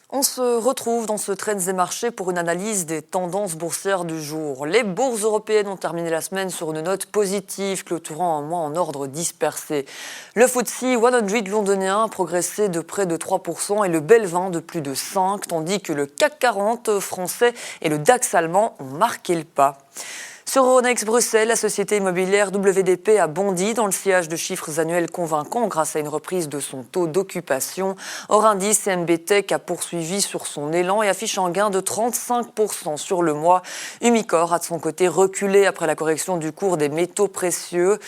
On se retrouve dans ce Trends des marchés pour une analyse des tendances boursières du jour. Les bourses européennes ont terminé la semaine sur une note positive, clôturant un mois en ordre dispersé. Le FTSE 100 londonien a progressé de près de 3% et le Belvin de plus de 5%, tandis que le CAC 40 français et le DAX allemand ont marqué le pas. Sur Euronext Bruxelles, la société immobilière WDP a bondi dans le sillage de chiffres annuels convaincants grâce à une reprise de son taux d'occupation. Hors indice, CMB Tech a poursuivi sur son élan et affiche un gain de 35% sur le mois. Umicore a de son côté reculé après la correction du cours des métaux précieux.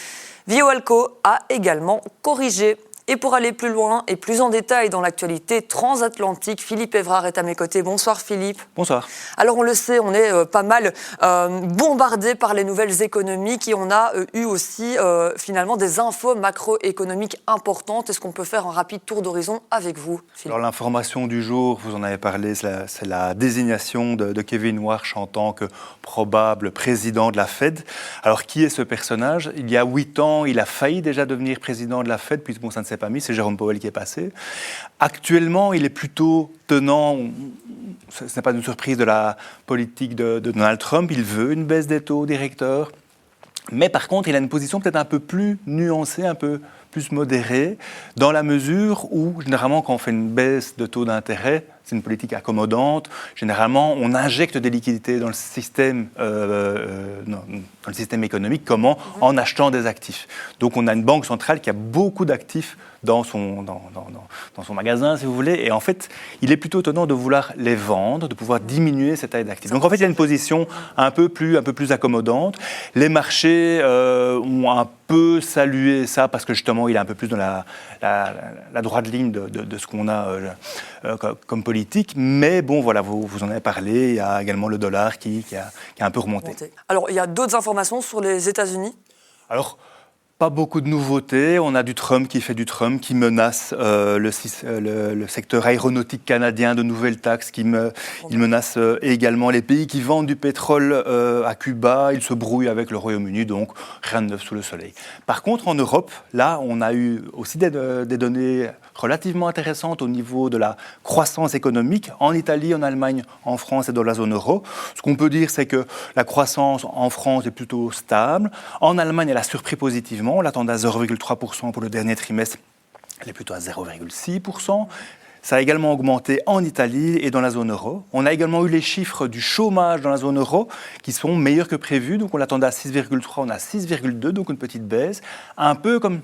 Vioalco a également corrigé. Et pour aller plus loin et plus en détail dans l'actualité transatlantique, Philippe Evrard est à mes côtés. Bonsoir Philippe. Bonsoir. Alors on le sait, on est pas mal bombardé par les nouvelles économiques et on a eu aussi finalement des infos macroéconomiques importantes. Est-ce qu'on peut faire un rapide tour d'horizon avec vous, Philippe ? Alors l'information du jour, vous en avez parlé, c'est la désignation de Kevin Warsh en tant que probable président de la Fed. Alors qui est ce personnage ? Il y a 8 ans, il a failli déjà devenir président de la Fed, puis bon, ça ne s'est pas mis, c'est Jérôme Powell qui est passé. Actuellement, il est plutôt tenant, ce n'est pas une surprise de la politique de Donald Trump, il veut une baisse des taux directeurs, mais par contre, il a une position peut-être un peu plus nuancée, un peu plus modérée, dans la mesure où, généralement, quand on fait une baisse de taux d'intérêt, c'est une politique accommodante. Généralement, on injecte des liquidités dans le système, économique. Comment ? En achetant des actifs. Donc, on a une banque centrale qui a beaucoup d'actifs dans son magasin, si vous voulez. Et en fait, il est plutôt étonnant de vouloir les vendre, de pouvoir diminuer cette taille d'actifs. Donc, en fait, il y a une position un peu plus accommodante. Les marchés ont un peu salué ça parce que, justement, il est un peu plus dans la droite ligne de ce qu'on a comme politique. Mais bon, voilà, vous en avez parlé. Il y a également le dollar qui a un peu remonté. Alors, il y a d'autres informations sur les États-Unis ? Alors, pas beaucoup de nouveautés. On a du Trump qui fait du Trump, qui menace le secteur aéronautique canadien de nouvelles taxes. Il menace également les pays qui vendent du pétrole à Cuba. Il se brouille avec le Royaume-Uni, donc rien de neuf sous le soleil. Par contre, en Europe, là, on a eu aussi des données relativement intéressantes au niveau de la croissance économique. En Italie, en Allemagne, en France et dans la zone euro. Ce qu'on peut dire, c'est que la croissance en France est plutôt stable. En Allemagne, elle a surpris positivement. On l'attendait à 0,3% pour le dernier trimestre. Elle est plutôt à 0,6%. Ça a également augmenté en Italie et dans la zone euro. On a également eu les chiffres du chômage dans la zone euro qui sont meilleurs que prévu. Donc on l'attendait à 6,3, on a 6,2, donc une petite baisse. Un peu comme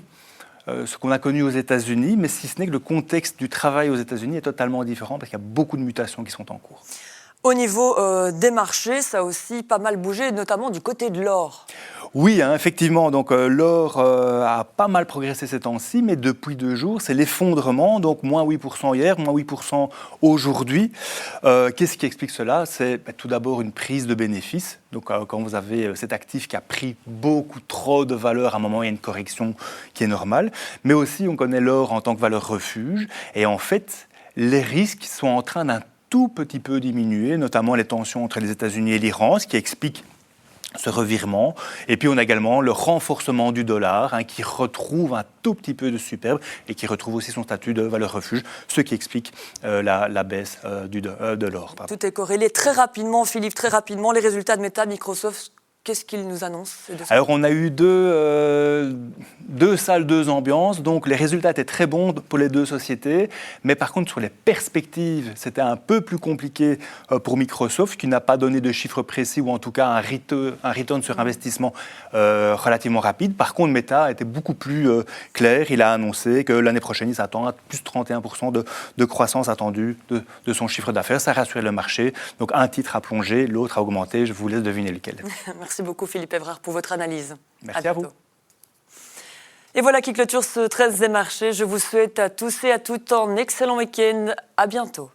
ce qu'on a connu aux États-Unis, mais si ce n'est que le contexte du travail aux États-Unis est totalement différent parce qu'il y a beaucoup de mutations qui sont en cours. Au niveau des marchés, ça a aussi pas mal bougé, notamment du côté de l'or. Oui, effectivement. Donc l'or a pas mal progressé ces temps-ci, mais depuis 2 jours, c'est l'effondrement. Donc moins 8% hier, moins 8% aujourd'hui. Qu'est-ce qui explique cela ? C'est tout d'abord une prise de bénéfices. Donc quand vous avez cet actif qui a pris beaucoup trop de valeur, à un moment, il y a une correction qui est normale. Mais aussi, on connaît l'or en tant que valeur refuge. Et en fait, les risques sont en train d'un tout petit peu diminuer, notamment les tensions entre les États-Unis et l'Iran, ce qui explique ce revirement. Et puis on a également le renforcement du dollar qui retrouve un tout petit peu de superbe et qui retrouve aussi son statut de valeur refuge, ce qui explique la baisse de l'or. Tout est corrélé. Très rapidement, Philippe, les résultats de Meta, Microsoft, qu'est-ce qu'ils nous annoncent ? Alors, on a eu deux salles, 2 ambiances. Donc, les résultats étaient très bons pour les 2 sociétés. Mais par contre, sur les perspectives, c'était un peu plus compliqué pour Microsoft, qui n'a pas donné de chiffres précis ou en tout cas un return sur investissement relativement rapide. Par contre, Meta était beaucoup plus clair. Il a annoncé que l'année prochaine, il s'attend à plus de 31% de croissance attendue de son chiffre d'affaires. Ça rassure le marché. Donc, un titre a plongé, l'autre a augmenté. Je vous laisse deviner lequel. Merci beaucoup Philippe Evrard pour votre analyse. Merci à vous. Et voilà qui clôture ce 13 des marchés. Je vous souhaite à tous et à toutes un excellent week-end. À bientôt.